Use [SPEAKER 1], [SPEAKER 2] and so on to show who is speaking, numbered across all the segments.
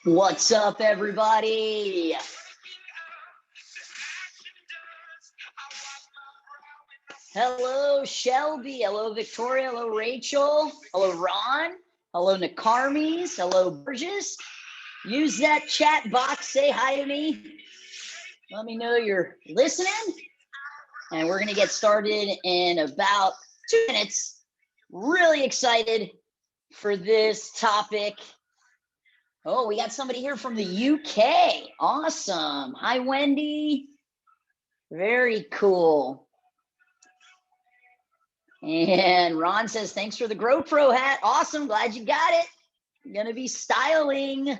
[SPEAKER 1] What's up, everybody? Hello, Shelby. Hello, Victoria. Hello, Rachel. Hello, Ron. Hello, Nakarmis. Hello, Burgess. Use that chat box. Say hi to me. Let me know you're listening. And we're going to get started in about 2 minutes. Really excited for this topic. Oh, we got somebody here from the UK. Awesome. Hi, Wendy. Very cool. And Ron says, thanks for the GoPro hat. Awesome. Glad you got it. You're going to be styling.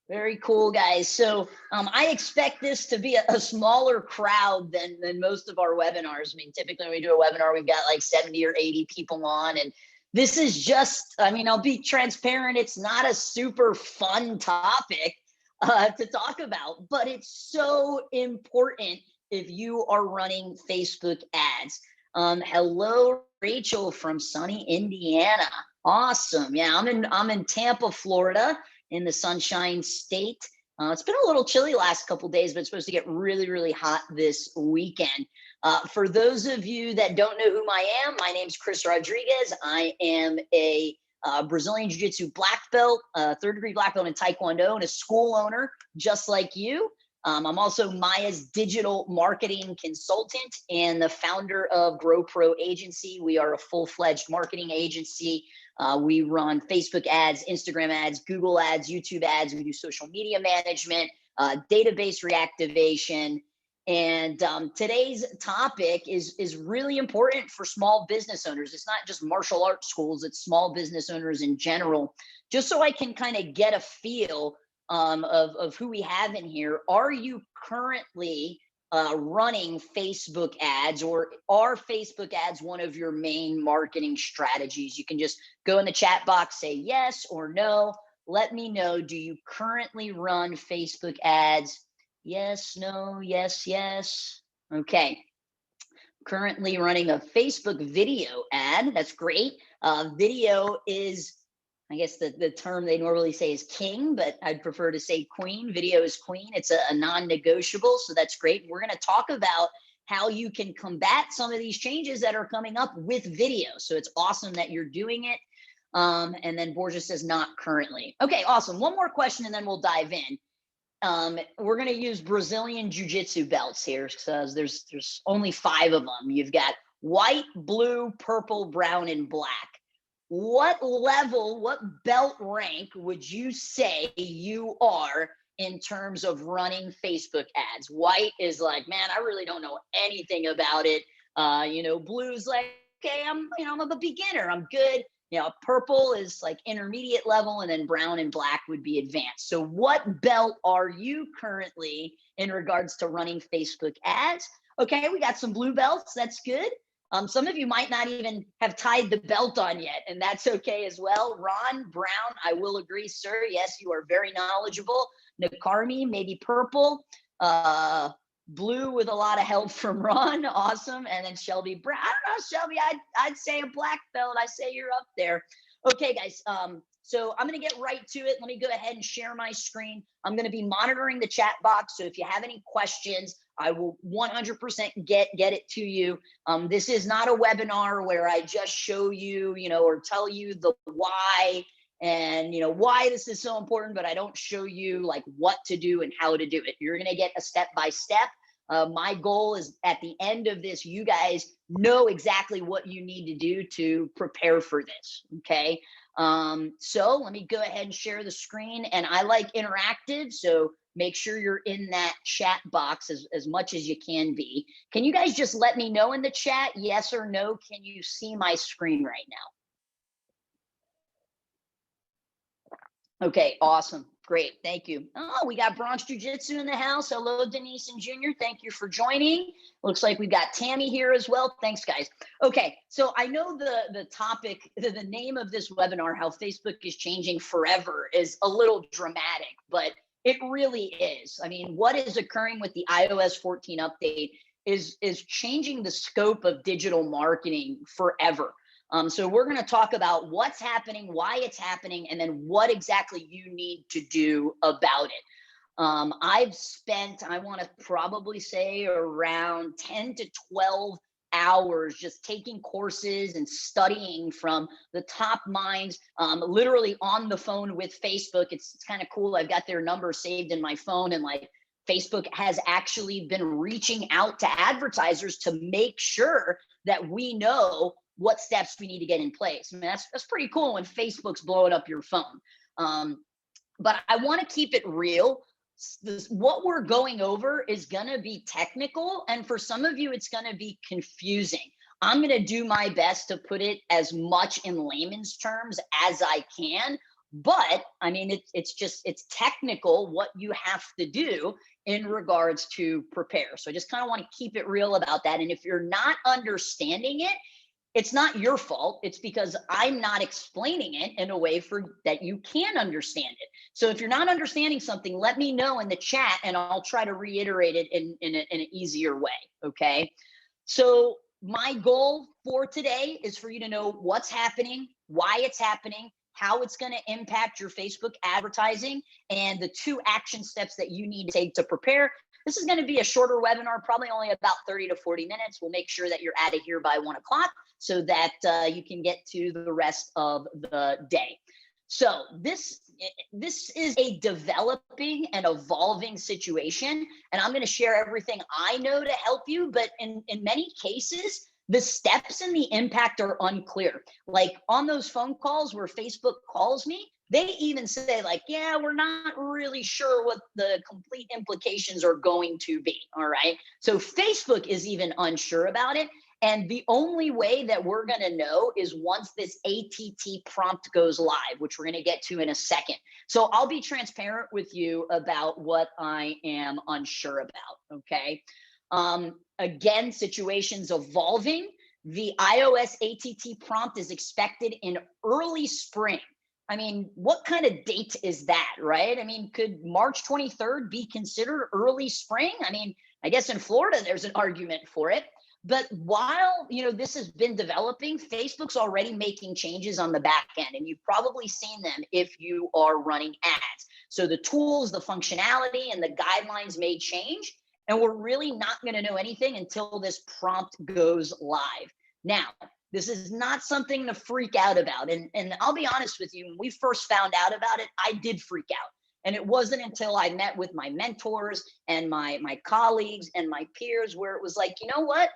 [SPEAKER 1] Very cool, guys. So I expect this to be a smaller crowd than most of our webinars. I mean, typically when we do a webinar, we've got like 70 or 80 people on. And this is just, I mean, I'll be transparent. It's not a super fun topic to talk about, but it's so important if you are running Facebook ads. Hello, Rachel from sunny Indiana. Awesome. Yeah, I'm in Tampa, Florida, in the Sunshine State. It's been a little chilly last couple of days, but it's supposed to get really, really hot this weekend. For those of you that don't know who I am, my name's Chris Rodriguez. I am a Brazilian Jiu-Jitsu black belt, third-degree black belt in Taekwondo, and a school owner just like you. I'm also Maya's digital marketing consultant and the founder of GoPro Agency. We are a full-fledged marketing agency. We run Facebook ads, Instagram ads, Google ads, YouTube ads. We do social media management, database reactivation. And today's topic is really important for small business owners. It's not just martial arts schools, it's small business owners in general. Just so I can kind of get a feel of who we have in here. Are you currently running Facebook ads, or are Facebook ads one of your main marketing strategies? You can just go in the chat box, say yes or no. Let me know. Do you currently run Facebook ads? Yes, no, yes, yes. Okay. Currently running a Facebook video ad. That's great. Video is, I guess the term they normally say is king, but I'd prefer to say queen. Video is queen. It's a non-negotiable, so that's great. We're going to talk about how you can combat some of these changes that are coming up with video. So it's awesome that you're doing it. And then Borges says not currently. Okay, awesome. One more question and then we'll dive in. We're going to use Brazilian Jiu-Jitsu belts here because there's only 5 of them. You've got white, blue, purple, brown, and black. What level, what belt rank would you say you are in terms of running Facebook ads? White is like, man, I really don't know anything about it. Blue's like, okay, I'm a beginner. I'm good. Purple is like intermediate level, and then brown and black would be advanced. So what belt are you currently in regards to running Facebook ads? Okay, we got some blue belts. That's good. Some of you might not even have tied the belt on yet, and that's okay as well. Ron Brown, I will agree, sir. Yes, you are very knowledgeable. Nakarmi, maybe purple. Blue with a lot of help from Ron. Awesome. And then Shelby Brown. I don't know, Shelby, I'd say a black belt. I say you're up there. Okay, guys. So I'm going to get right to it. Let me go ahead and share my screen. I'm going to be monitoring the chat box. So if you have any questions, I will 100% get it to you. This is not a webinar where I just show you, or tell you the why and, why this is so important, but I don't show you like what to do and how to do it. You're going to get a step-by-step. My goal is at the end of this, you guys know exactly what you need to do to prepare for this. Okay. So let me go ahead and share the screen, and I like interactive. So make sure you're in that chat box as much as you can be. Can you guys just let me know in the chat, yes or no? Can you see my screen right now? Okay, awesome. Great. Thank you. Oh, we got Bronx Jiu-Jitsu in the house. Hello, Denise and Junior. Thank you for joining. Looks like we've got Tammy here as well. Thanks, guys. Okay, so I know the topic, the name of this webinar, How Facebook is Changing Forever, is a little dramatic, but it really is. I mean, what is occurring with the iOS 14 update is changing the scope of digital marketing forever. So we're going to talk about what's happening, why it's happening, and then what exactly you need to do about it. I've spent, I want to probably say around 10 to 12 hours just taking courses and studying from the top minds, literally on the phone with Facebook. It's kind of cool. I've got their number saved in my phone, and like Facebook has actually been reaching out to advertisers to make sure that we know what steps we need to get in place. I mean, that's pretty cool when Facebook's blowing up your phone. But I want to keep it real. What we're going over is going to be technical, and for some of you, it's going to be confusing. I'm going to do my best to put it as much in layman's terms as I can. But I mean, it's technical what you have to do in regards to prepare. So I just kind of want to keep it real about that. And if you're not understanding it, it's not your fault. It's because I'm not explaining it in a way for that you can understand it. So if you're not understanding something, let me know in the chat and I'll try to reiterate it in an easier way. Okay. So my goal for today is for you to know what's happening, why it's happening, how it's going to impact your Facebook advertising, and the 2 action steps that you need to take to prepare. This is going to be a shorter webinar, probably only about 30 to 40 minutes. We'll make sure that you're out of here by 1 o'clock so that you can get to the rest of the day. So this is a developing and evolving situation, and I'm going to share everything I know to help you. But in many cases, the steps and the impact are unclear. Like on those phone calls where Facebook calls me, they even say like, yeah, we're not really sure what the complete implications are going to be. All right. So Facebook is even unsure about it. And the only way that we're going to know is once this ATT prompt goes live, which we're going to get to in a second. So I'll be transparent with you about what I am unsure about. Okay. Again, situations evolving. The iOS ATT prompt is expected in early spring. I mean, what kind of date is that, right? I mean, could March 23rd be considered early spring? I mean, I guess in Florida, there's an argument for it. But while, this has been developing, Facebook's already making changes on the back end, and you've probably seen them if you are running ads. So the tools, the functionality, and the guidelines may change, and we're really not going to know anything until this prompt goes live. Now, this is not something to freak out about. And I'll be honest with you, when we first found out about it, I did freak out. And it wasn't until I met with my mentors and my colleagues and my peers where it was like, you know what?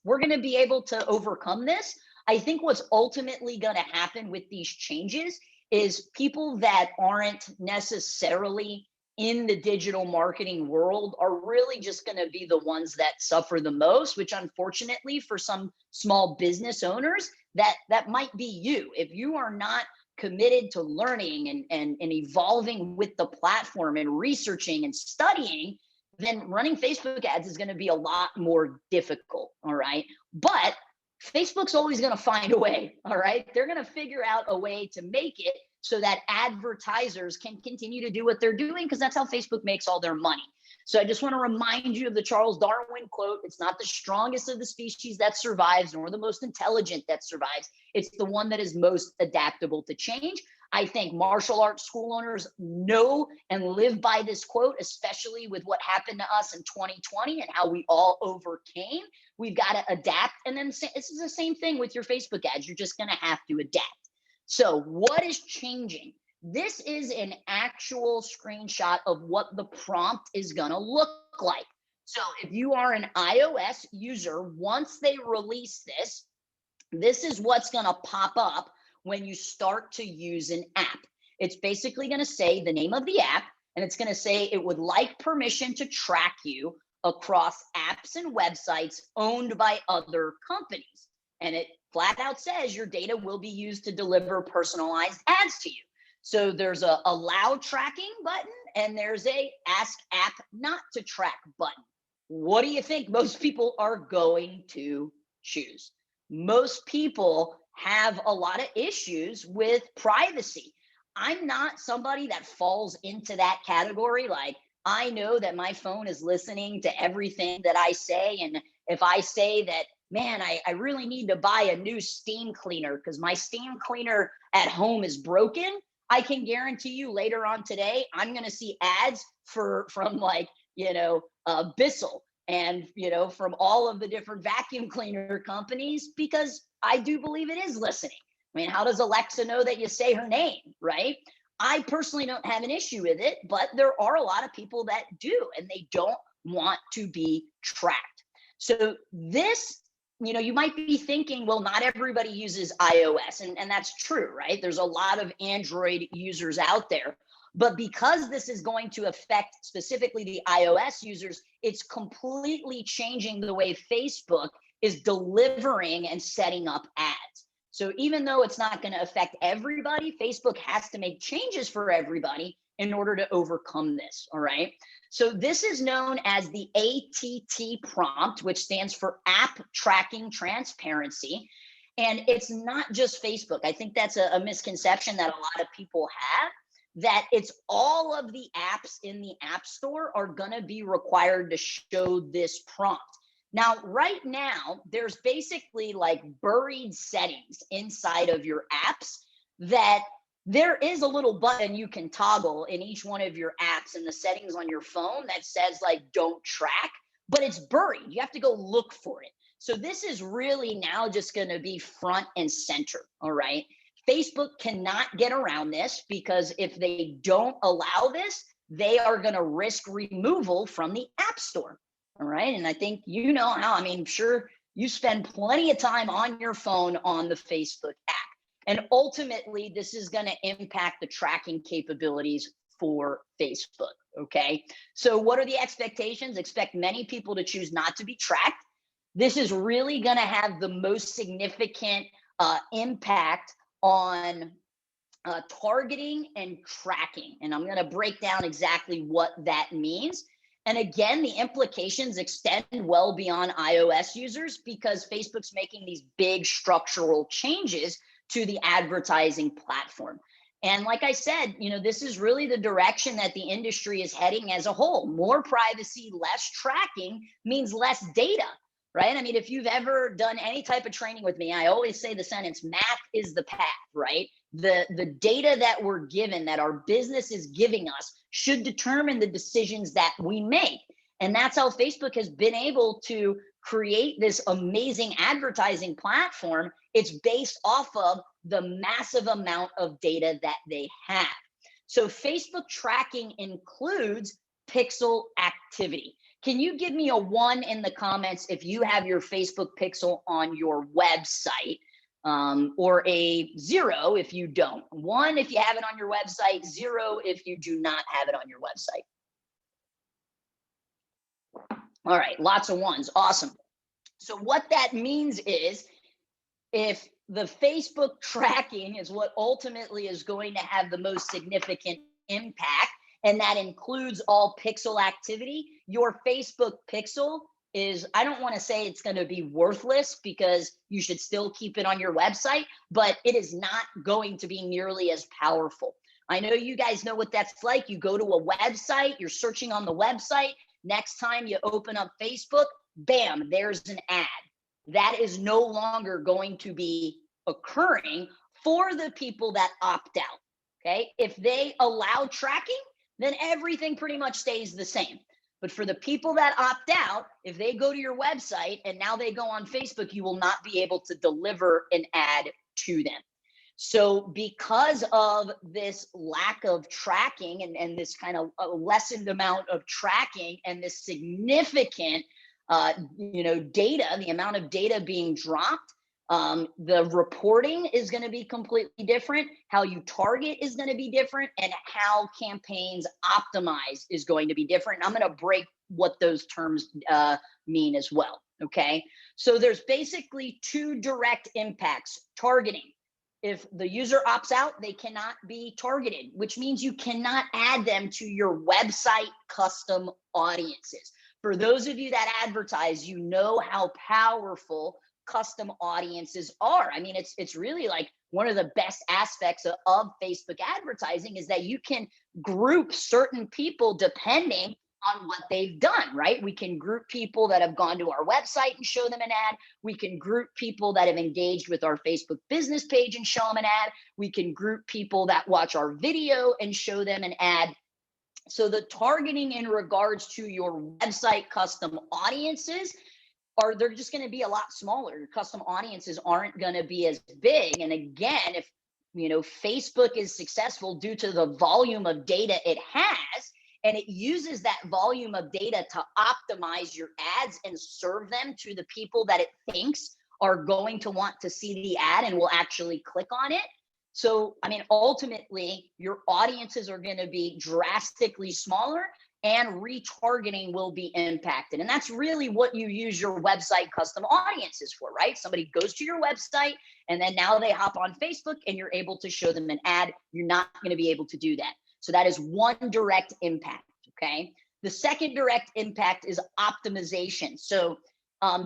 [SPEAKER 1] We're going to be able to overcome this. I think what's ultimately going to happen with these changes is people that aren't necessarily in the digital marketing world are really just going to be the ones that suffer the most, which unfortunately for some small business owners, that might be you. If you are not committed to learning and evolving with the platform and researching and studying, then running Facebook ads is going to be a lot more difficult. All right. But Facebook's always going to find a way. All right. They're going to figure out a way to make it so that advertisers can continue to do what they're doing, because that's how Facebook makes all their money. So I just want to remind you of the Charles Darwin quote. It's not the strongest of the species that survives, nor the most intelligent that survives. It's the one that is most adaptable to change. I think martial arts school owners know and live by this quote, especially with what happened to us in 2020 and how we all overcame. We've got to adapt. And then this is the same thing with your Facebook ads. You're just going to have to adapt. So what is changing? This is an actual screenshot of what the prompt is going to look like. So if you are an iOS user, once they release this, this is what's going to pop up when you start to use an app. It's basically going to say the name of the app, and it's going to say it would like permission to track you across apps and websites owned by other companies. And it flat out says your data will be used to deliver personalized ads to you. So there's a allow tracking button and there's a ask app not to track button. What do you think most people are going to choose? Most people have a lot of issues with privacy. I'm not somebody that falls into that category. Like, I know that my phone is listening to everything that I say. And if I say that man, I really need to buy a new steam cleaner because my steam cleaner at home is broken. I can guarantee you later on today, I'm going to see ads from like, Bissell and, from all of the different vacuum cleaner companies, because I do believe it is listening. I mean, how does Alexa know that you say her name, right? I personally don't have an issue with it, but there are a lot of people that do, and they don't want to be tracked. So this, you might be thinking, well, not everybody uses iOS, and that's true, right? There's a lot of Android users out there. But because this is going to affect specifically the iOS users, it's completely changing the way Facebook is delivering and setting up ads. So even though it's not going to affect everybody, Facebook has to make changes for everybody in order to overcome this. All right. So this is known as the ATT prompt, which stands for App Tracking Transparency. And it's not just Facebook. I think that's a misconception that a lot of people have, that it's all of the apps in the App Store are going to be required to show this prompt. Now, right now, there's basically like buried settings inside of your apps that there is a little button you can toggle in each one of your apps and the settings on your phone that says like, don't track, but it's buried. You have to go look for it. So this is really now just going to be front and center. All right. Facebook cannot get around this, because if they don't allow this, they are going to risk removal from the App Store. All right. And I think sure you spend plenty of time on your phone on the Facebook app. And ultimately, this is going to impact the tracking capabilities for Facebook. Okay. So what are the expectations? Expect many people to choose not to be tracked. This is really going to have the most significant impact on targeting and tracking. And I'm going to break down exactly what that means. And again, the implications extend well beyond iOS users, because Facebook's making these big structural changes to the advertising platform. And like I said, this is really the direction that the industry is heading as a whole. More privacy, less tracking means less data, right? I mean, if you've ever done any type of training with me, I always say the sentence, math is the path, right? The data that we're given, that our business is giving us, should determine the decisions that we make. And that's how Facebook has been able to create this amazing advertising platform. It's based off of the massive amount of data that they have. So Facebook tracking includes pixel activity. Can you give me a 1 in the comments if you have your Facebook pixel on your website? Or a 0 if you don't. 1 if you have it on your website, 0 if you do not have it on your website. All right, lots of 1s. Awesome. So what that means is, if the Facebook tracking is what ultimately is going to have the most significant impact, and that includes all pixel activity, your Facebook pixel is, I don't want to say it's going to be worthless, because you should still keep it on your website, but it is not going to be nearly as powerful. I know you guys know what that's like. You go to a website, you're searching on the website. Next time you open up Facebook, bam, there's an ad. That is no longer going to be occurring for the people that opt out. Okay. If they allow tracking, then everything pretty much stays the same. But for the people that opt out, if they go to your website and now they go on Facebook, you will not be able to deliver an ad to them. So because of this lack of tracking and this kind of lessened amount of tracking and this significant data, the amount of data being dropped, the reporting is going to be completely different. How you target is going to be different, and how campaigns optimize is going to be different. And I'm going to break what those terms mean as well. Okay. So there's basically 2 direct impacts. Targeting. If the user opts out, they cannot be targeted, which means you cannot add them to your website custom audiences. For those of you that advertise, you know how powerful custom audiences are. I mean, it's really like one of the best aspects of Facebook advertising is that you can group certain people depending on what they've done, right? We can group people that have gone to our website and show them an ad. We can group people that have engaged with our Facebook business page and show them an ad. We can group people that watch our video and show them an ad. So the targeting in regards to your website custom audiences they're just going to be a lot smaller. Your custom audiences aren't going to be as big. And again, if Facebook is successful due to the volume of data it has, and it uses that volume of data to optimize your ads and serve them to the people that it thinks are going to want to see the ad and will actually click on it. So, I mean, ultimately, your audiences are going to be drastically smaller and retargeting will be impacted. And that's really what you use your website custom audiences for, right? Somebody goes to your website and then now they hop on Facebook and you're able to show them an ad. You're not going to be able to do that. So that is one direct impact, okay? The second direct impact is optimization. So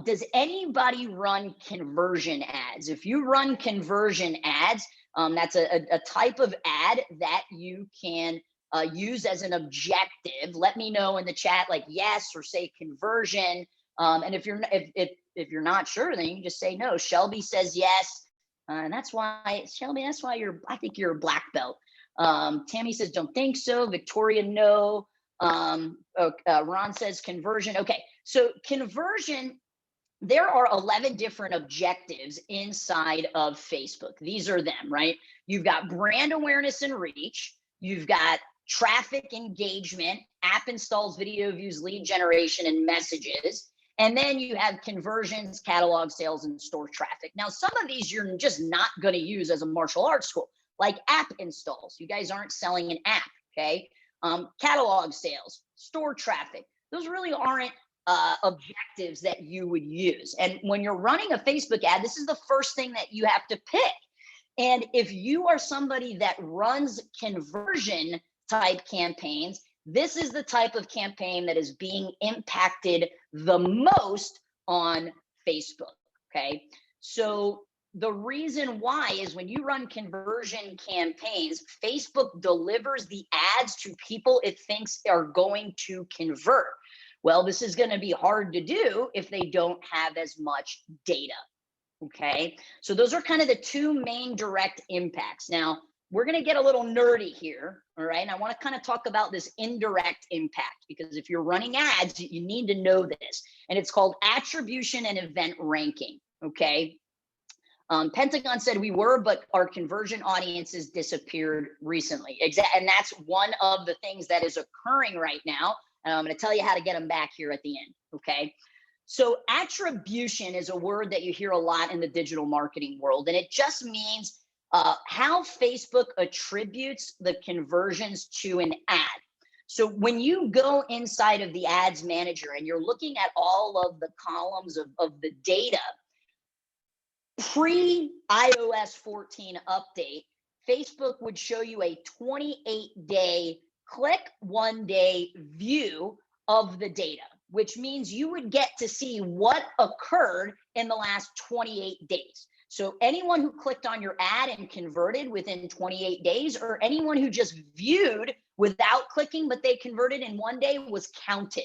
[SPEAKER 1] does anybody run conversion ads? If you run conversion ads, that's a type of ad that you can use as an objective. Let me know in the chat, like yes, or say conversion. And if you're not sure, then you can just say no. Shelby says yes, and that's why Shelby. That's why I think you're a black belt. Tammy says don't think so. Victoria, no. Ron says conversion. Okay, so conversion. There are 11 different objectives inside of Facebook. These are them, right? You've got brand awareness and reach. You've got traffic engagement, app installs, video views, lead generation, and messages. And then you have conversions, catalog sales, and store traffic. Now, some of these you're just not going to use as a martial arts school, like app installs. You guys aren't selling an app, okay? Catalog sales, store traffic. Those really aren't objectives that you would use. And when you're running a Facebook ad, this is the first thing that you have to pick. And if you are somebody that runs conversion type campaigns, this is the type of campaign that is being impacted the most on Facebook, okay? So the reason why is when you run conversion campaigns, Facebook delivers the ads to people it thinks are going to convert. Well, this is going to be hard to do if they don't have as much data, okay? So those are kind of the two main direct impacts. Now, we're going to get a little nerdy here, all right? And I want to kind of talk about this indirect impact, because if you're running ads, you need to know this. And it's called attribution and event ranking, okay? Pentagon said we were, but our conversion audiences disappeared recently. And that's one of the things that is occurring right now. And I'm going to tell you how to get them back here at the end, okay? So attribution is a word that you hear a lot in the digital marketing world, and it just means how Facebook attributes the conversions to an ad. So when you go inside of the ads manager and you're looking at all of the columns of the data, pre-iOS 14 update, Facebook would show you a 28-day click, 1-day view of the data, which means you would get to see what occurred in the last 28 days. So anyone who clicked on your ad and converted within 28 days, or anyone who just viewed without clicking, but they converted in 1 day, was counted.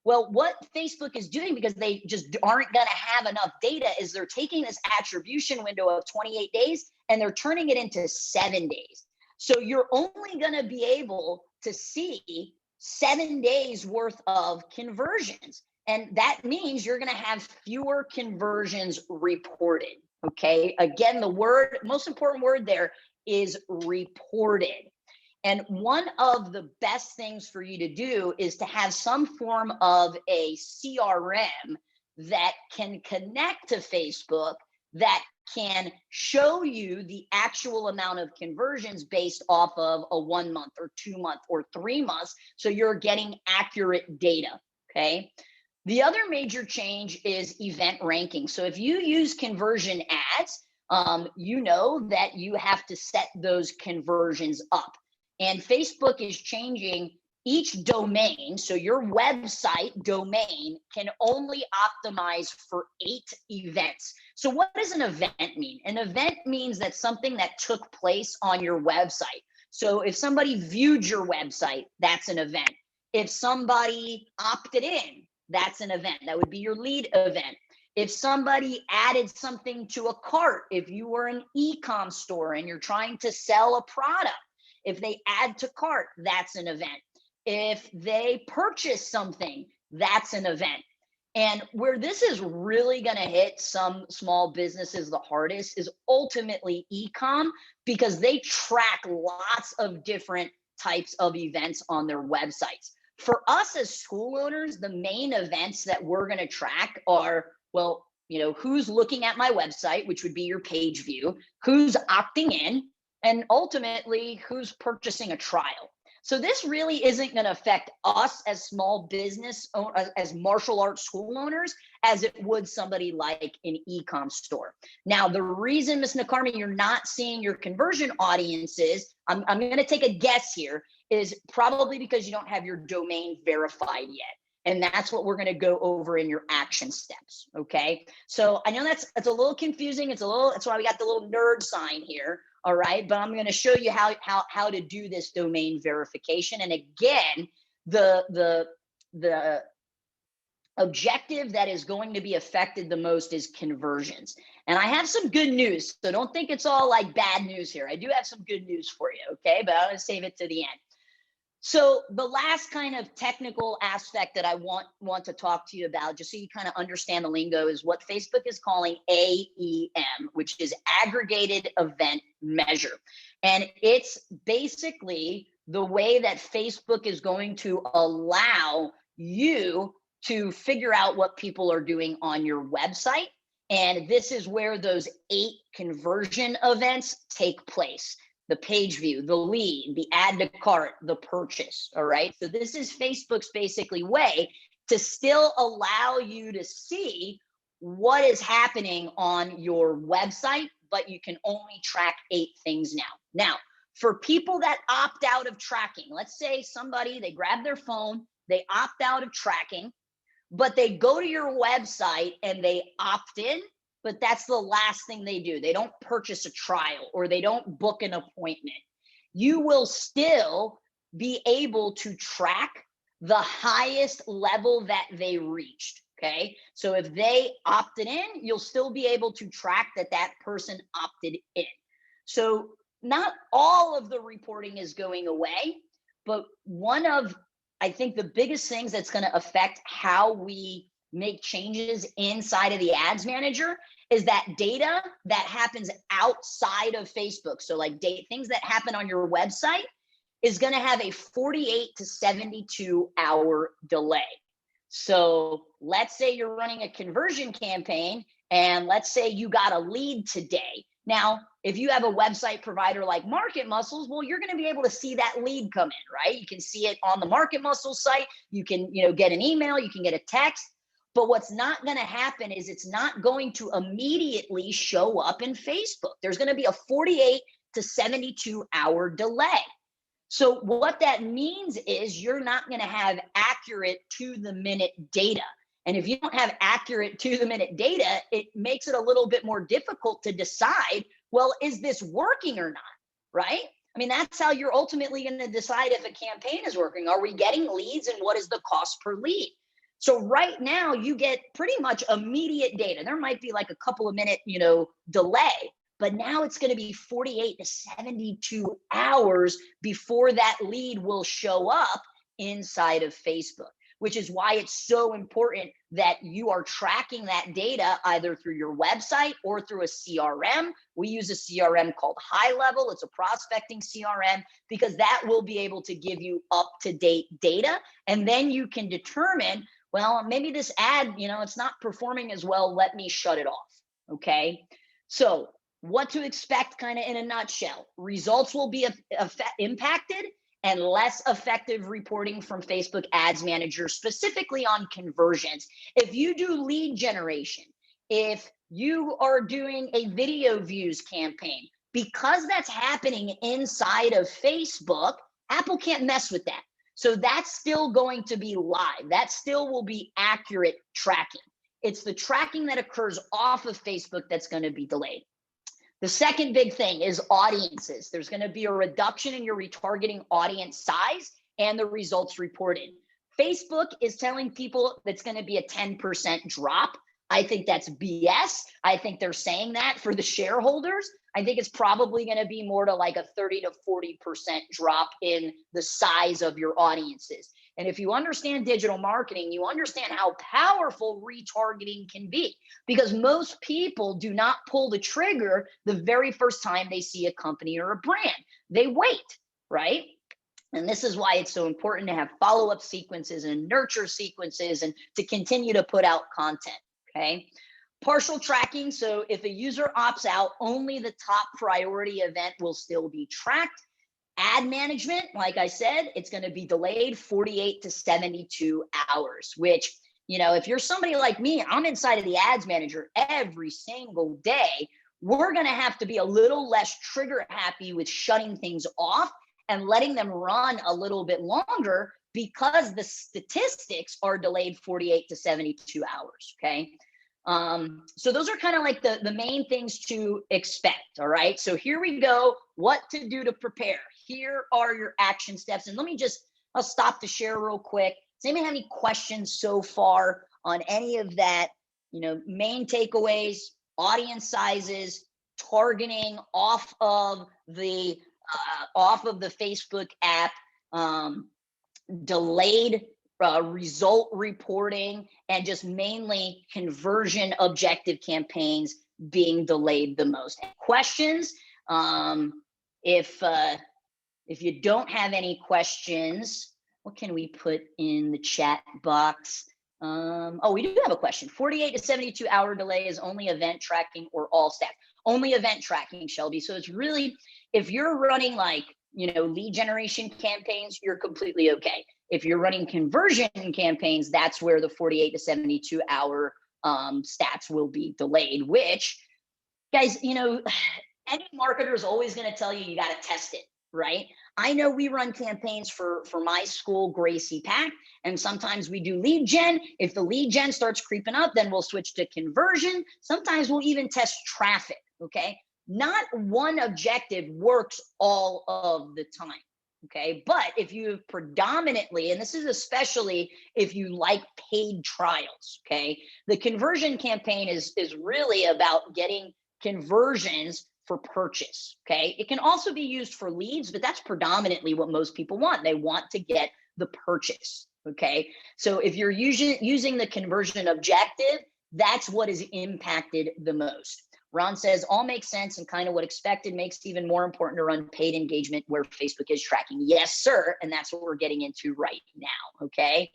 [SPEAKER 1] Well, what Facebook is doing, because they just aren't going to have enough data, is they're taking this attribution window of 28 days and they're turning it into 7 days. So you're only going to be able to see 7 days worth of conversions. And that means you're going to have fewer conversions reported. Okay. Again, the most important word there is reported. And one of the best things for you to do is to have some form of a CRM that can connect to Facebook, that can show you the actual amount of conversions based off of a 1 month or 2 month or 3 months. So you're getting accurate data. Okay. The other major change is event ranking. So if you use conversion ads, you know that you have to set those conversions up. And Facebook is changing each domain. So your website domain can only optimize for 8 events. So what does an event mean? An event means that something that took place on your website. So if somebody viewed your website, that's an event. If somebody opted in, that's an event. That would be your lead event. If somebody added something to a cart, if you were an e-com store and you're trying to sell a product, if they add to cart, that's an event. If they purchase something, that's an event. And where this is really going to hit some small businesses the hardest is ultimately e-com, because they track lots of different types of events on their websites. For us as school owners, the main events that we're going to track are, well, who's looking at my website, which would be your page view, who's opting in, and ultimately who's purchasing a trial. So this really isn't going to affect us as small business, as martial arts school owners, as it would somebody like an e-com store. Now, the reason, Ms. Nakarmi, you're not seeing your conversion audiences, I'm going to take a guess here, is probably because you don't have your domain verified yet. And that's what we're going to go over in your action steps. Okay. So I know that's a little confusing. That's why we got the little nerd sign here. All right. But I'm going to show you how to do this domain verification. And again, the objective that is going to be affected the most is conversions. And I have some good news. So don't think it's all like bad news here. I do have some good news for you. Okay. But I'm going to save it to the end. So the last kind of technical aspect that I want to talk to you about, just so you kind of understand the lingo, is what Facebook is calling AEM, which is Aggregated Event Measure. And it's basically the way that Facebook is going to allow you to figure out what people are doing on your website. And this is where those 8 conversion events take place. The page view, the lead, the add to cart, the purchase. All right. So this is Facebook's basically way to still allow you to see what is happening on your website, but you can only track 8 things now. Now, for people that opt out of tracking, let's say they grab their phone, they opt out of tracking, but they go to your website and they opt in. But that's the last thing they do. They don't purchase a trial or they don't book an appointment. You will still be able to track the highest level that they reached. Okay. So if they opted in, you'll still be able to track that person opted in. So not all of the reporting is going away, but one of, I think, the biggest things that's going to affect how we make changes inside of the ads manager is that data that happens outside of Facebook. So like things that happen on your website is going to have a 48 to 72 hour delay. So let's say you're running a conversion campaign and let's say you got a lead today. Now, if you have a website provider like Market Muscles, well, you're going to be able to see that lead come in, right? You can see it on the Market Muscles site. You can, get an email, you can get a text. But what's not going to happen is it's not going to immediately show up in Facebook. There's going to be a 48 to 72 hour delay. So what that means is you're not going to have accurate to the minute data. And if you don't have accurate to the minute data, it makes it a little bit more difficult to decide, well, is this working or not, right? I mean, that's how you're ultimately going to decide if a campaign is working. Are we getting leads and what is the cost per lead? So right now you get pretty much immediate data. There might be like a couple of minute, delay, but now it's going to be 48 to 72 hours before that lead will show up inside of Facebook, which is why it's so important that you are tracking that data either through your website or through a CRM. We use a CRM called High Level. It's a prospecting CRM because that will be able to give you up-to-date data. And then you can determine, well, maybe this ad, it's not performing as well. Let me shut it off. Okay. So what to expect kind of in a nutshell, results will be impacted and less effective reporting from Facebook Ads Manager, specifically on conversions. If you do lead generation, if you are doing a video views campaign, because that's happening inside of Facebook, Apple can't mess with that. So that's still going to be live. That still will be accurate tracking. It's the tracking that occurs off of Facebook that's going to be delayed. The second big thing is audiences. There's going to be a reduction in your retargeting audience size and the results reported. Facebook is telling people that's going to be a 10% drop. I think that's BS. I think they're saying that for the shareholders. I think it's probably going to be more to like a 30 to 40% drop in the size of your audiences. And if you understand digital marketing, you understand how powerful retargeting can be, because most people do not pull the trigger the very first time they see a company or a brand. They wait, right? And this is why it's so important to have follow-up sequences and nurture sequences and to continue to put out content, okay? Partial tracking, so if a user opts out, only the top priority event will still be tracked. Ad management, like I said, it's going to be delayed 48 to 72 hours, which, you know, if you're somebody like me, I'm inside of the ads manager every single day. We're going to have to be a little less trigger happy with shutting things off and letting them run a little bit longer because the statistics are delayed 48 to 72 hours, okay? So those are kind of like the main things to expect, all right? So here we go, what to do to prepare. Here are your action steps. And I'll stop to share real quick. Does anybody have any questions so far on any of that? You know, main takeaways, audience sizes, targeting off of the Facebook app, delayed result reporting, and just mainly conversion objective campaigns being delayed the most. Questions? If you don't have any questions, what can we put in the chat box? Oh, we do have a question. 48 to 72 hour delay is only event tracking or all staff? Only event tracking, Shelby. So it's really, if you're running like, you know, lead generation campaigns, you're completely okay. If you're running conversion campaigns, that's where the 48 to 72 hour stats will be delayed, which, guys, you know, any marketer is always going to tell you got to test it, right? I know we run campaigns for my school, Gracie Pack, and sometimes we do lead gen. If the lead gen starts creeping up, then we'll switch to conversion. Sometimes we'll even test traffic, okay? Not one objective works all of the time, okay? But if you predominantly, and this is especially if you like paid trials, okay? The conversion campaign is really about getting conversions for purchase, okay? It can also be used for leads, but that's predominantly what most people want. They want to get the purchase, okay? So if you're using the conversion objective, that's what is impacted the most. Ron says, all makes sense and kind of what expected, makes it even more important to run paid engagement where Facebook is tracking. Yes, sir, and that's what we're getting into right now, okay?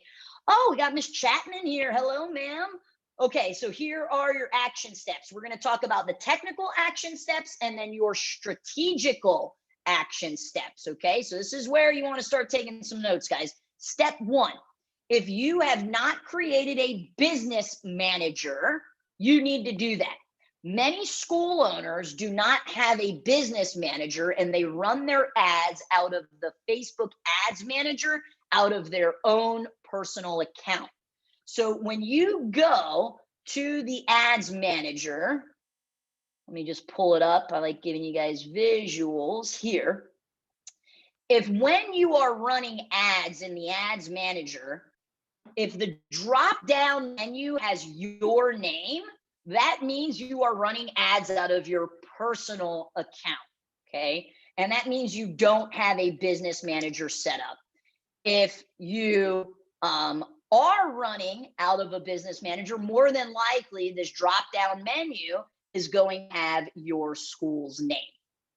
[SPEAKER 1] Oh, we got Miss Chapman here. Hello, ma'am. Okay, so here are your action steps. We're going to talk about the technical action steps and then your strategical action steps, okay? So this is where you want to start taking some notes, guys. Step one, if you have not created a business manager, you need to do that. Many school owners do not have a business manager and they run their ads out of the Facebook ads manager out of their own personal account. So when you go to the ads manager, let me just pull it up. I like giving you guys visuals here. If when you are running ads in the ads manager, if the drop down menu has your name, that means you are running ads out of your personal account, okay? And that means you don't have a business manager set up. If you are running out of a business manager, more than likely this drop down menu is going to have your school's name,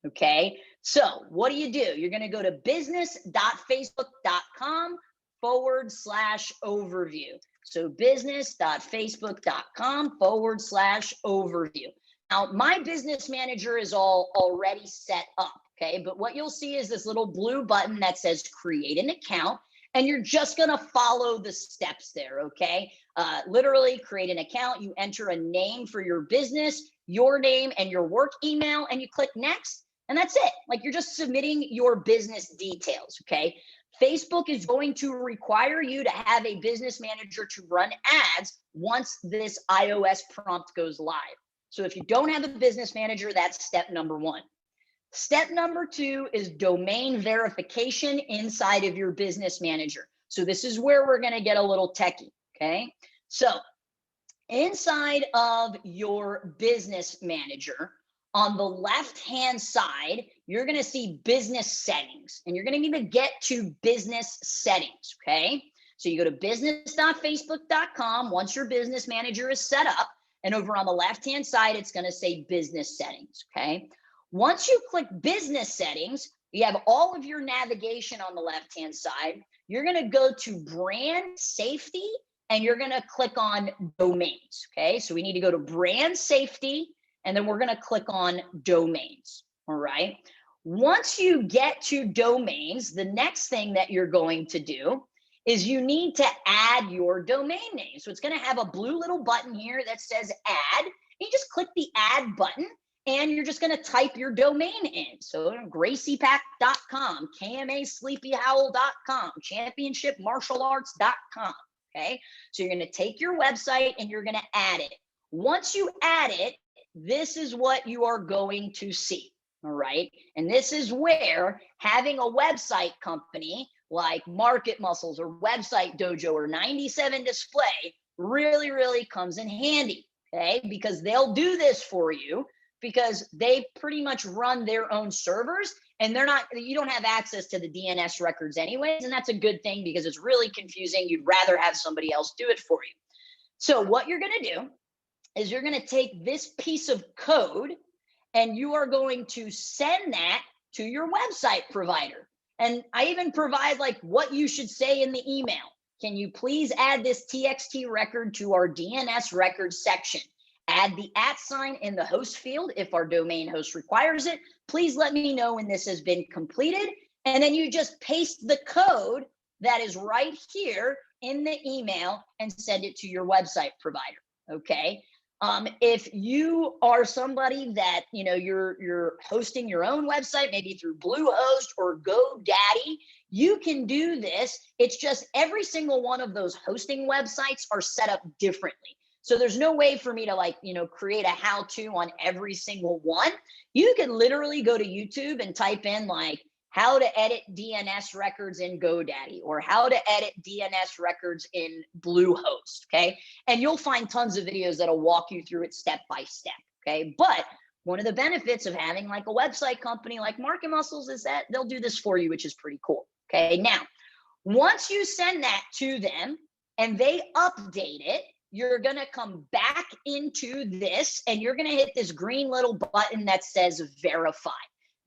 [SPEAKER 1] okay? So what do? You're going to go to business.facebook.com/overview. So business.facebook.com/overview. Now, my business manager is already set up, okay? But what you'll see is this little blue button that says create an account, and you're just gonna follow the steps there, okay? Literally create an account, you enter a name for your business, your name and your work email, and you click next, and that's it. Like, you're just submitting your business details, okay? Facebook is going to require you to have a business manager to run ads once this iOS prompt goes live. So if you don't have a business manager, that's step number one. Step number two is domain verification inside of your business manager. So this is where we're going to get a little techie. Okay. So inside of your business manager, on the left-hand side, you're going to see business settings, and you're going to need to get to business settings. Okay. So you go to business.facebook.com once your business manager is set up, and over on the left-hand side, it's going to say business settings. Okay. Once you click business settings, you have all of your navigation on the left-hand side. You're going to go to brand safety, and you're going to click on domains. Okay. So we need to go to brand safety, and then we're going to click on domains. All right. Once you get to domains, the next thing that you're going to do is you need to add your domain name. So it's going to have a blue little button here that says add. You just click the add button, and you're just going to type your domain in. So graciepack.com, kmasleepyhowl.com, championshipmartialarts.com. Okay. So you're going to take your website and you're going to add it. Once you add it, this is what you are going to see. All right. And this is where having a website company like Market Muscles or Website Dojo or 97 Display really comes in handy. Okay. Because they'll do this for you because they pretty much run their own servers, and you don't have access to the DNS records anyways. And that's a good thing because it's really confusing. You'd rather have somebody else do it for you. So what you're going to do is you're going to take this piece of code and you are going to send that to your website provider. And I even provide like what you should say in the email. Can you please add this TXT record to our DNS records section? Add the @ in the host field if our domain host requires it. Please let me know when this has been completed. And then you just paste the code that is right here in the email and send it to your website provider. Okay. If you are somebody that, you're hosting your own website, maybe through Bluehost or GoDaddy, you can do this. It's just every single one of those hosting websites are set up differently. So there's no way for me to create a how-to on every single one. You can literally go to YouTube and type in how to edit DNS records in GoDaddy or how to edit DNS records in Bluehost, okay? And you'll find tons of videos that'll walk you through it step by step, okay? But one of the benefits of having a website company like Market Muscles is that they'll do this for you, which is pretty cool, okay? Now, once you send that to them and they update it, you're going to come back into this and you're going to hit this green little button that says verify.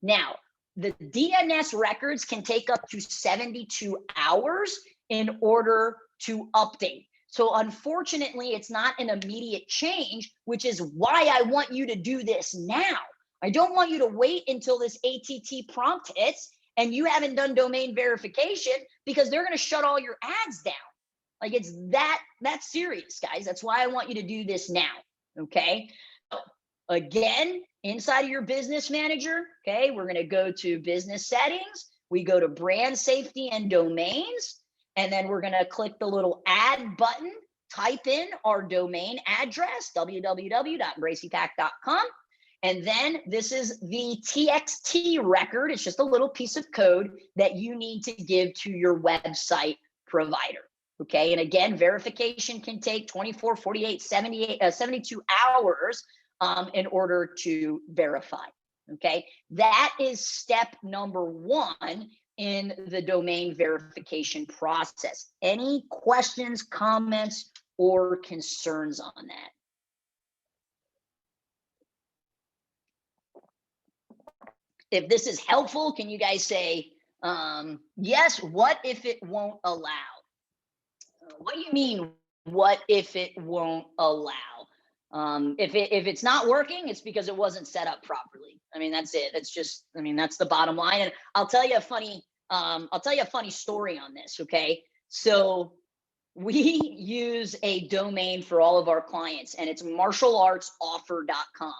[SPEAKER 1] Now, the DNS records can take up to 72 hours in order to update. So unfortunately, it's not an immediate change, which is why I want you to do this now. I don't want you to wait until this ATT prompt hits and you haven't done domain verification, because they're going to shut all your ads down. It's that serious, guys. That's why I want you to do this now. Okay. So again, inside of your business manager, okay, we're going to go to business settings. We go to brand safety and domains, and then we're going to click the little add button, type in our domain address, www.graciepack.com. And then this is the TXT record. It's just a little piece of code that you need to give to your website provider. Okay. And again, verification can take 24, 48, 72 hours in order to verify. Okay. That is step number 1 in the domain verification process. Any questions, comments, or concerns on that? If this is helpful, can you guys say, yes, what if it won't allow? What do you mean, what if it won't allow? If it's not working, it's because it wasn't set up properly. I mean, that's it. It's just, that's the bottom line. And I'll tell you a funny story on this. Okay. So we use a domain for all of our clients, and it's martialartsoffer.com.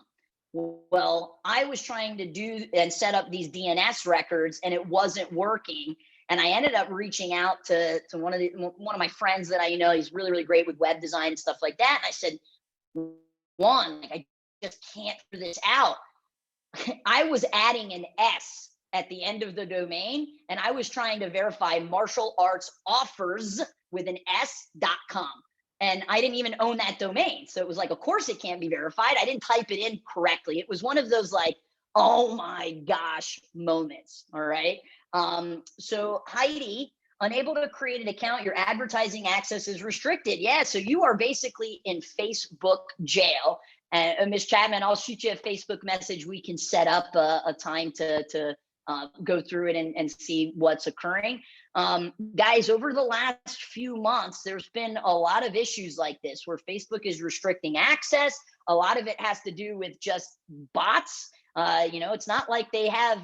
[SPEAKER 1] Well, I was trying to do and set up these DNS records, and it wasn't working. And I ended up reaching out to one of my friends that I know. He's really great with web design and stuff like that. And I said, I just can't figure this out. I was adding an S at the end of the domain, and I was trying to verify martial arts offers with an s.com. And I didn't even own that domain. So it was like, of course it can't be verified. I didn't type it in correctly. It was one of those like, oh my gosh moments. All right. So Heidi, unable to create an account, your advertising access is restricted. Yeah. So you are basically in Facebook jail. And Ms. Chapman, I'll shoot you a Facebook message. We can set up a time to go through it and see what's occurring. Guys, over the last few months, there's been a lot of issues like this where Facebook is restricting access. A lot of it has to do with just bots. It's not like they have,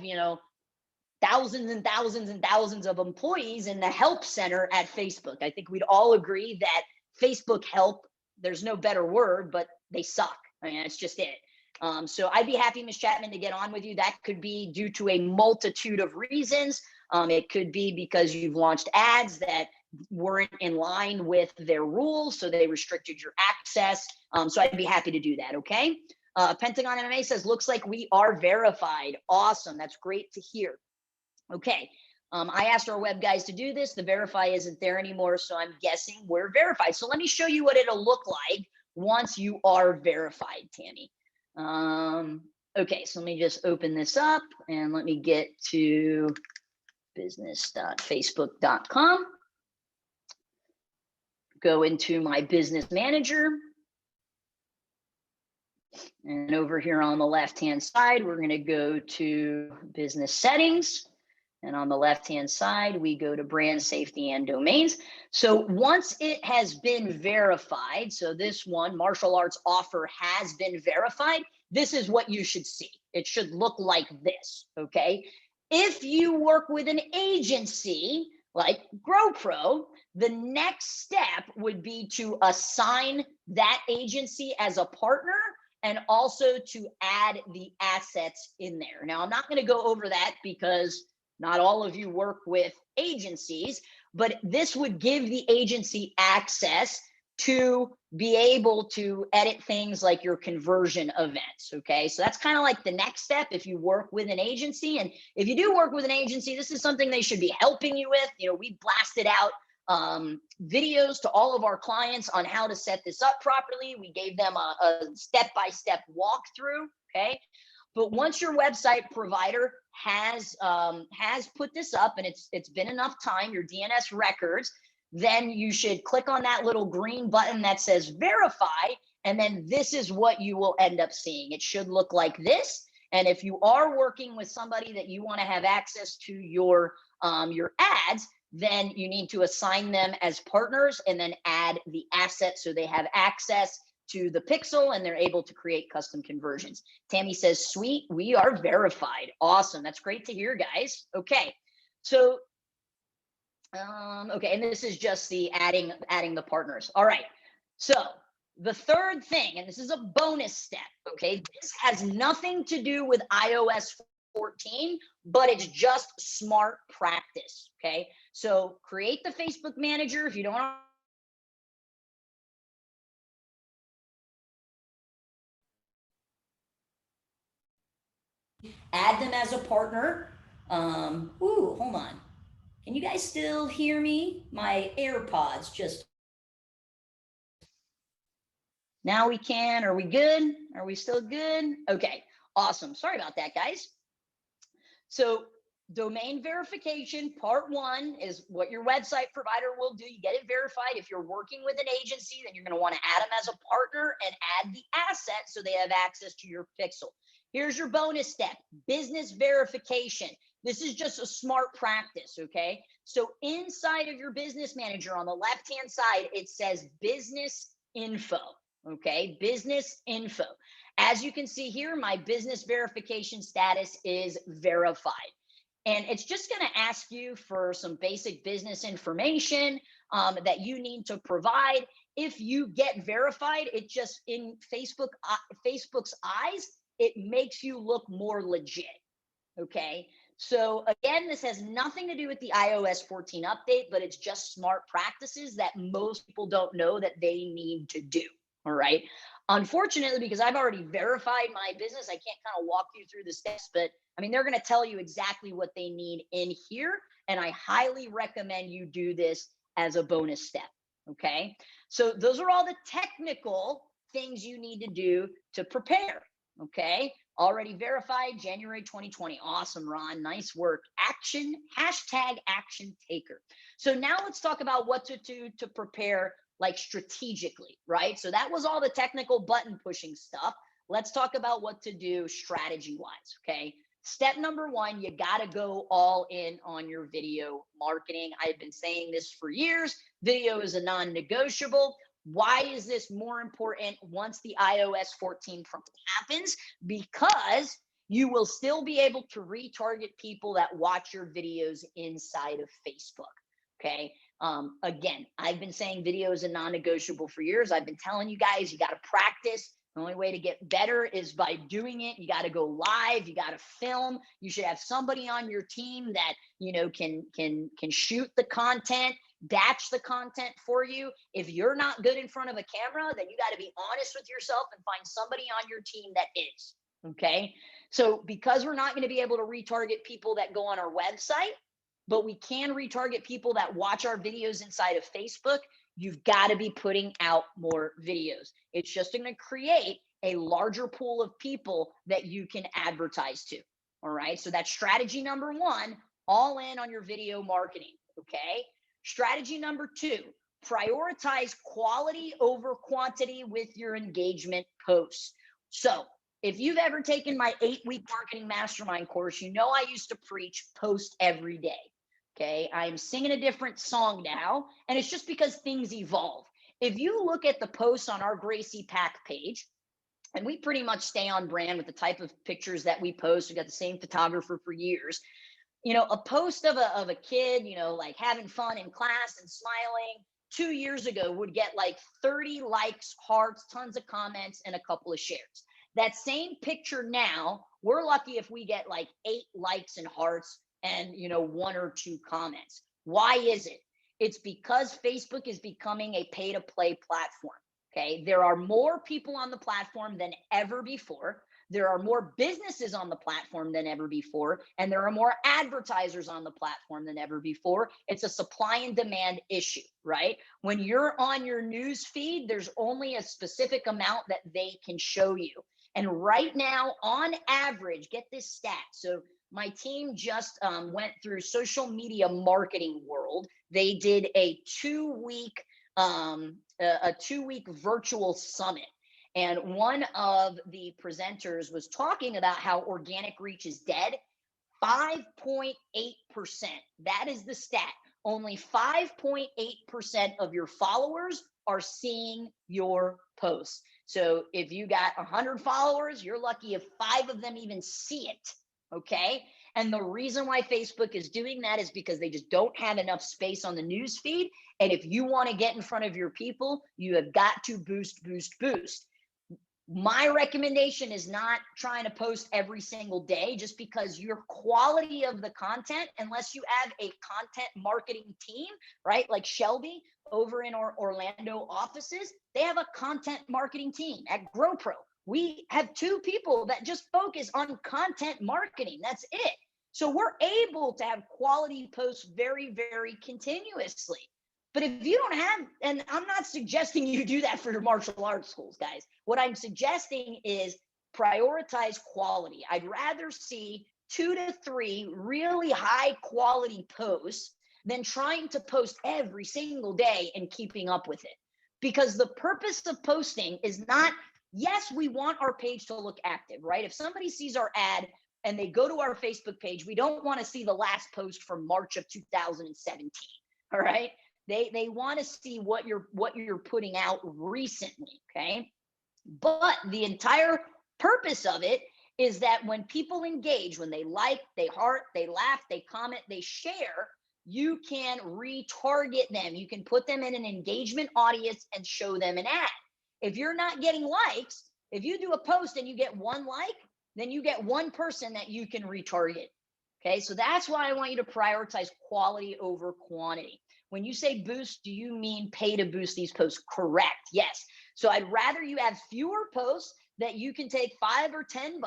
[SPEAKER 1] thousands and thousands and thousands of employees in the help center at Facebook. I think we'd all agree that Facebook help, there's no better word, but they suck. I mean, that's just it. So I'd be happy, Ms. Chapman, to get on with you. That could be due to a multitude of reasons. It could be because you've launched ads that weren't in line with their rules, so they restricted your access. So I'd be happy to do that, okay? Pentagon MMA says, looks like we are verified. Awesome, that's great to hear. Okay, I asked our web guys to do this. The verify isn't there anymore, so I'm guessing we're verified. So let me show you what it'll look like once you are verified, Tammy. Okay, so let me just open this up and let me get to business.facebook.com. Go into my business manager. And over here on the left-hand side, we're going to go to business settings. And on the left-hand side, we go to brand safety and domains. So once it has been verified, so this one, martial arts offer, has been verified, this is what you should see. It should look like this, okay? If you work with an agency like GrowPro, the next step would be to assign that agency as a partner and also to add the assets in there. Now, I'm not going to go over that because not all of you work with agencies, but this would give the agency access to be able to edit things like your conversion events, okay? So that's kind of like the next step if you work with an agency. And if you do work with an agency, this is something they should be helping you with. We blasted out videos to all of our clients on how to set this up properly. We gave them a step-by-step walkthrough, okay? But once your website provider has put this up and it's been enough time, your DNS records, then you should click on that little green button that says verify, and then this is what you will end up seeing. It should look like this. And if you are working with somebody that you want to have access to your ads, then you need to assign them as partners and then add the asset so they have access to the pixel and they're able to create custom conversions. Tammy says, sweet, we are verified. Awesome. That's great to hear, guys. Okay. So, okay. And this is just the adding the partners. All right. So the third thing, and this is a bonus step. Okay. This has nothing to do with iOS 14, but it's just smart practice. Okay. So create the Facebook manager. If you don't want add them as a partner. Hold on. Can you guys still hear me? My AirPods just. Now we can. Are we good? Are we still good? Okay, awesome. Sorry about that, guys. So domain verification, part one, is what your website provider will do. You get it verified. If you're working with an agency, then you're going to want to add them as a partner and add the asset so they have access to your pixel. Here's your bonus step, business verification. This is just a smart practice, okay? So inside of your business manager on the left-hand side, it says business info, okay? Business info. As you can see here, my business verification status is verified. And it's just going to ask you for some basic business information that you need to provide. If you get verified, it just, in Facebook's eyes, it makes you look more legit, okay? So again, this has nothing to do with the iOS 14 update, but it's just smart practices that most people don't know that they need to do, All right. Unfortunately, because I've already verified my business, I can't kind of walk you through the steps, but I mean, they're going to tell you exactly what they need in here. And I highly recommend you do this as a bonus step. Okay. So those are all the technical things you need to do to prepare. Okay. Already verified January 2020. Awesome, Ron. Nice work. Action, hashtag action taker. So now let's talk about what to do to prepare like strategically, right? So that was all the technical button pushing stuff. Let's talk about what to do strategy wise. Okay. Step number one, you got to go all in on your video marketing. I've been saying this for years. Video is a non negotiable. Why is this more important once the iOS 14 happens? Because you will still be able to retarget people that watch your videos inside of Facebook. Okay. Again, I've been saying video is a non-negotiable for years. I've been telling you guys, you got to practice. The only way to get better is by doing it. You got to go live. You got to film. You should have somebody on your team that, you know, can shoot the content, batch the content for you. If you're not good in front of a camera, then you got to be honest with yourself and find somebody on your team that is. Okay. So because we're not going to be able to retarget people that go on our website, but we can retarget people that watch our videos inside of Facebook, you've got to be putting out more videos. It's just going to create a larger pool of people that you can advertise to. All right. So that's strategy number one, all in on your video marketing. Okay. Strategy number two, prioritize quality over quantity with your engagement posts. So if you've ever taken my 8-week marketing mastermind course, you know I used to preach post every day. Okay, I'm singing a different song now, and it's just because things evolve. If you look at the posts on our Gracie Pack page, and we pretty much stay on brand with the type of pictures that we post. We got the same photographer for years. You know, a post of a kid, you know, like having fun in class and smiling 2 years ago would get like 30 likes, hearts, tons of comments, and a couple of shares. That same picture now, we're lucky if we get like 8 likes and hearts and, you know, 1 or 2 comments. Why is it? It's because Facebook is becoming a pay to play platform. Okay. There are more people on the platform than ever before. There are more businesses on the platform than ever before, and there are more advertisers on the platform than ever before. It's a supply and demand issue, right? When you're on your news feed, there's only a specific amount that they can show you. And right now, on average, get this stat. So my team just went through Social Media Marketing World. They did a 2-week virtual summit. And one of the presenters was talking about how organic reach is dead. 5.8%. That is the stat. Only 5.8% of your followers are seeing your posts. So if you got 100 followers, you're lucky if 5 of them even see it. Okay. And the reason why Facebook is doing that is because they just don't have enough space on the news feed. And if you want to get in front of your people, you have got to boost, boost, boost. My recommendation is not trying to post every single day, just because your quality of the content, unless you have a content marketing team, right? Like Shelby over in our Orlando offices, they have a content marketing team. At GrowPro, we have 2 people that just focus on content marketing. That's it. So we're able to have quality posts very, very continuously. But if you don't have, and I'm not suggesting you do that for your martial arts schools, guys. What I'm suggesting is prioritize quality. I'd rather see 2 to 3 really high quality posts than trying to post every single day and keeping up with it. Because the purpose of posting is not, yes, we want our page to look active, right? If somebody sees our ad and they go to our Facebook page, we don't want to see the last post from March of 2017, all right? They want to see what you're putting out recently, okay? But the entire purpose of it is that when people engage, when they like, they heart, they laugh, they comment, they share, you can retarget them. You can put them in an engagement audience and show them an ad. If you're not getting likes, if you do a post and you get 1 like, then you get 1 person that you can retarget. Okay, so that's why I want you to prioritize quality over quantity. when you say boost, do you mean pay to boost these posts? Correct. Yes. So I'd rather you have fewer posts that you can take $5 or $10,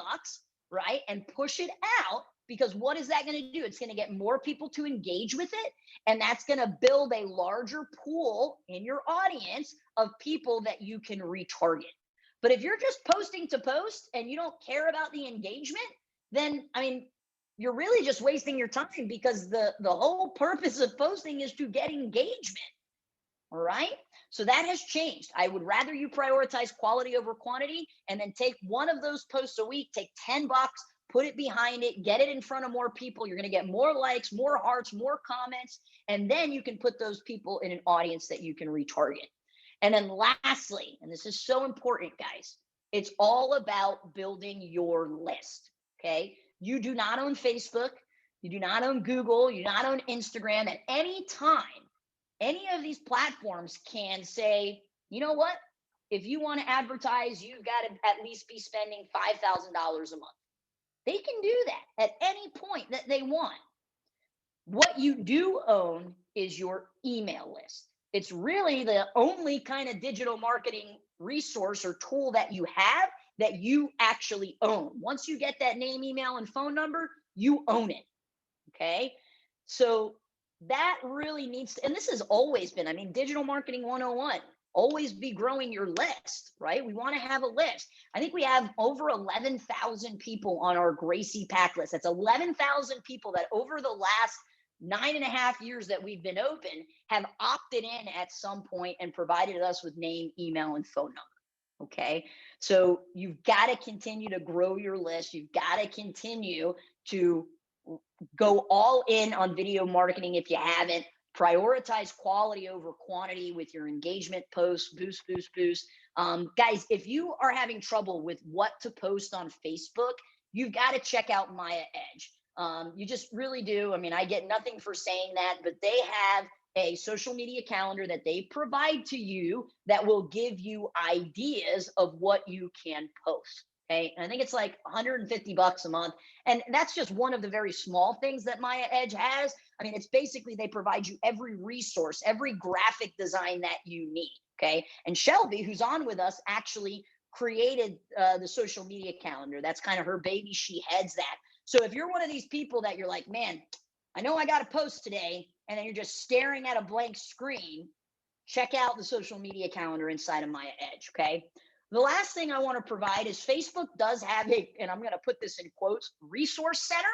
[SPEAKER 1] right, and push it out, because what is that going to do? It's going to get more people to engage with it, and that's going to build a larger pool in your audience of people that you can retarget. But if you're just posting to post and you don't care about the engagement, then I mean, you're really just wasting your time, because the whole purpose of posting is to get engagement. All right. So that has changed. I would rather you prioritize quality over quantity, and then take one of those posts a week, take $10, put it behind it, get it in front of more people. You're going to get more likes, more hearts, more comments, and then you can put those people in an audience that you can retarget. And then lastly, and this is so important, guys, it's all about building your list. Okay. You do not own Facebook. You do not own Google. You do not own Instagram. At any time, any of these platforms can say, you know what? If you want to advertise, you've got to at least be spending $5,000 a month. They can do that at any point that they want. What you do own is your email list. It's really the only kind of digital marketing resource or tool that you have that you actually own. Once you get that name, email, and phone number, you own it. Okay. So that really needs to, and this has always been, I mean, digital marketing 101, always be growing your list, right? We want to have a list. I think we have over 11,000 people on our Gracie Pack list. That's 11,000 people that over the last 9.5 years that we've been open have opted in at some point and provided us with name, email, and phone number. Okay. So you've got to continue to grow your list. You've got to continue to go all in on video marketing. If you haven't, prioritize quality over quantity with your engagement posts. Boost, boost, boost. Guys, if you are having trouble with what to post on Facebook, you've got to check out Maya Edge. You just really do. I mean, I get nothing for saying that, but they have a social media calendar that they provide to you that will give you ideas of what you can post. Okay. And I think it's like $150 a month. And that's just one of the very small things that Maya Edge has. I mean, it's basically, they provide you every resource, every graphic design that you need. Okay. And Shelby, who's on with us, actually created the social media calendar. That's kind of her baby. She heads that. So if you're one of these people that you're like, man, I know I got to post today, and then you're just staring at a blank screen, check out the social media calendar inside of Maya Edge. Okay. The last thing I want to provide is Facebook does have a, and I'm going to put this in quotes, resource center.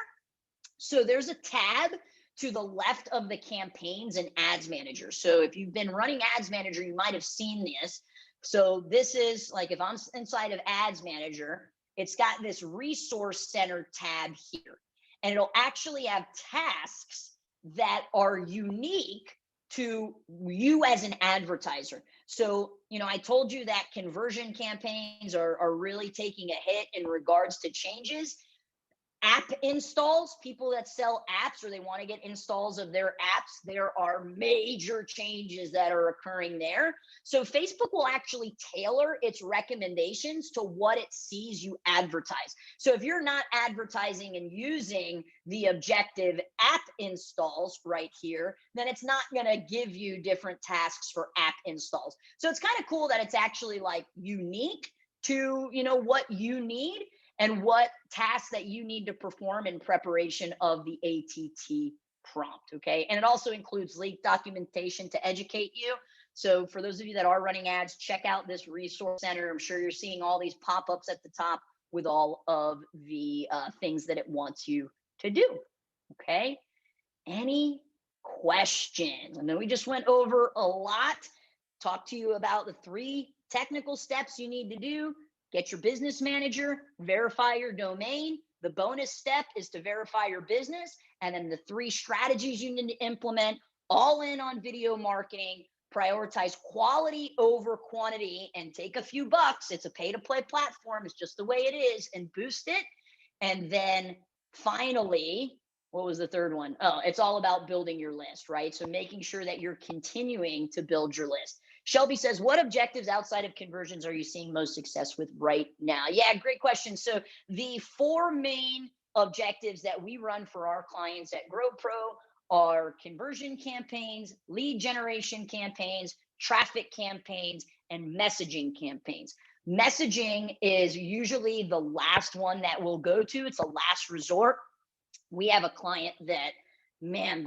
[SPEAKER 1] So there's a tab to the left of the campaigns and ads manager. So if you've been running ads manager, you might have seen this. So this is like, if I'm inside of ads manager, it's got this resource center tab here, and it'll actually have tasks that are unique to you as an advertiser. So, you know, I told you that conversion campaigns are really taking a hit in regards to changes. App installs, people that sell apps or they want to get installs of their apps, there are major changes that are occurring there. So Facebook will actually tailor its recommendations to what it sees you advertise. So if you're not advertising and using the objective app installs right here, then it's not going to give you different tasks for app installs. So it's kind of cool that it's actually like unique to, you know, what you need and what tasks that you need to perform in preparation of the ATT prompt, okay? And it also includes leak documentation to educate you. So for those of you that are running ads, check out this resource center. I'm sure you're seeing all these pop-ups at the top with all of the things that it wants you to do, okay? Any questions? I know we just went over a lot, talked to you about the 3 technical steps you need to do. Get your business manager, verify your domain. The bonus step is to verify your business. And then the 3 strategies you need to implement, all in on video marketing, prioritize quality over quantity, and take a few bucks. It's a pay to play platform. It's just the way it is, and boost it. And then finally, what was the 3rd one? Oh, it's all about building your list, right? So making sure that you're continuing to build your list. Shelby says, what objectives outside of conversions are you seeing most success with right now? Yeah, great question. So the 4 main objectives that we run for our clients at GrowPro are conversion campaigns, lead generation campaigns, traffic campaigns, and messaging campaigns. Messaging is usually the last one that we'll go to. It's a last resort. We have a client that, man,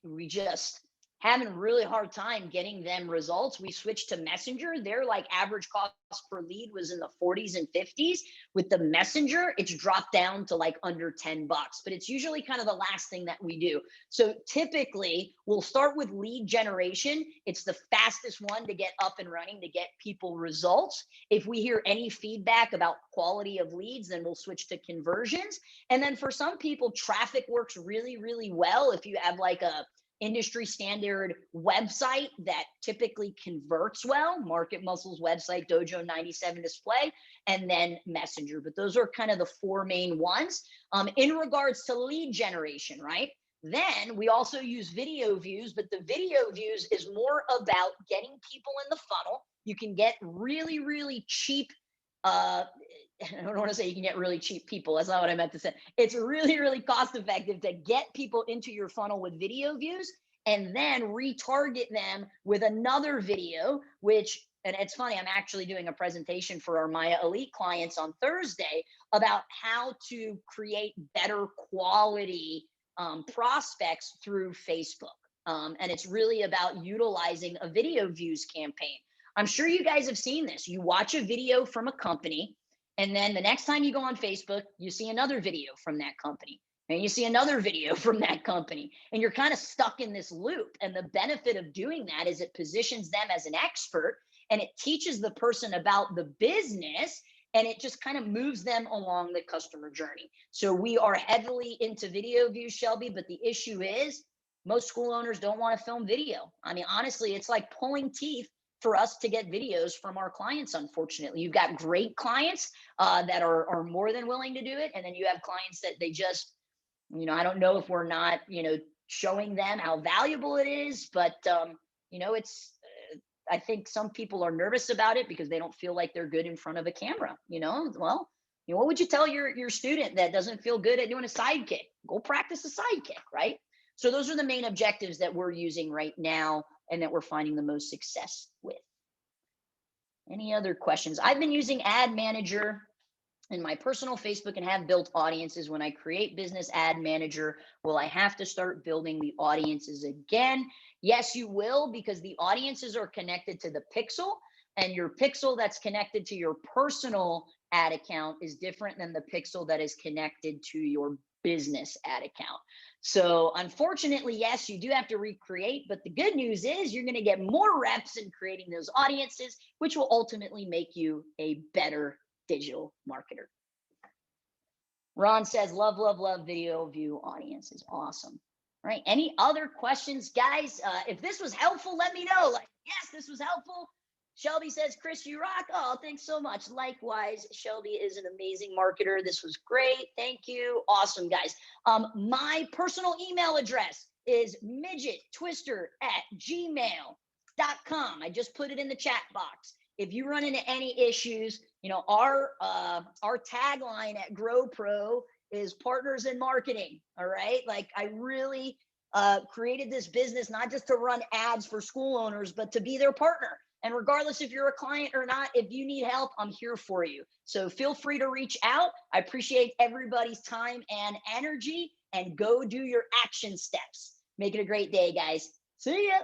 [SPEAKER 1] we just having a really hard time getting them results. We switched to Messenger. Their like average cost per lead was in the 40s and 50s. With the Messenger, it's dropped down to like under 10 bucks, but it's usually kind of the last thing that we do. So typically we'll start with lead generation. It's the fastest one to get up and running, to get people results. If we hear any feedback about quality of leads, then we'll switch to conversions. And then for some people, traffic works really, really well. If you have like a industry standard website that typically converts well, Market Muscle's website, Dojo 97 display, and then Messenger. But those are kind of the four main ones. In regards to lead generation, right? Then we also use video views, but the video views is more about getting people in the funnel. You can get really, really cheap I don't want to say you can get really cheap people. That's not what I meant to say. It's really, really cost effective to get people into your funnel with video views and then retarget them with another video, and it's funny, I'm actually doing a presentation for our Maya Elite clients on Thursday about how to create better quality prospects through Facebook. And it's really about utilizing a video views campaign. I'm sure you guys have seen this. You watch a video from a company, and then the next time you go on Facebook, you see another video from that company, and you see another video from that company, and you're kind of stuck in this loop. And the benefit of doing that is it positions them as an expert, and it teaches the person about the business, and it just kind of moves them along the customer journey. So we are heavily into video views, Shelby, but the issue is most school owners don't want to film video. I mean, honestly, it's like pulling teeth for us to get videos from our clients. Unfortunately, you've got great clients that are more than willing to do it. And then you have clients that they just, I don't know if we're not, showing them how valuable it is, but it's, I think some people are nervous about it because they don't feel like they're good in front of a camera, well, what would you tell your student that doesn't feel good at doing a sidekick? Go practice a sidekick, right? So those are the main objectives that we're using right now and that we're finding the most success with. Any other questions? I've been using Ad Manager in my personal Facebook and have built audiences. When I create Business Ad Manager, will I have to start building the audiences again? Yes, you will, because the audiences are connected to the pixel, and your pixel that's connected to your personal ad account is different than the pixel that is connected to your business ad account. So unfortunately, yes, you do have to recreate, but the good news is you're going to get more reps in creating those audiences, which will ultimately make you a better digital marketer. Ron says, love, love, love video view audiences. Awesome. All right. Any other questions, guys? If this was helpful, let me know. Like, yes, this was helpful. Shelby says, Chris, you rock. Oh, thanks so much. Likewise, Shelby is an amazing marketer. This was great. Thank you. Awesome, guys. My personal email address is midgettwister@gmail.com. I just put it in the chat box. If you run into any issues, our tagline at GrowPro is partners in marketing. All right. Like, I really created this business, not just to run ads for school owners, but to be their partner. And regardless if you're a client or not, if you need help, I'm here for you. So feel free to reach out. I appreciate everybody's time and energy, and go do your action steps. Make it a great day, guys. See ya.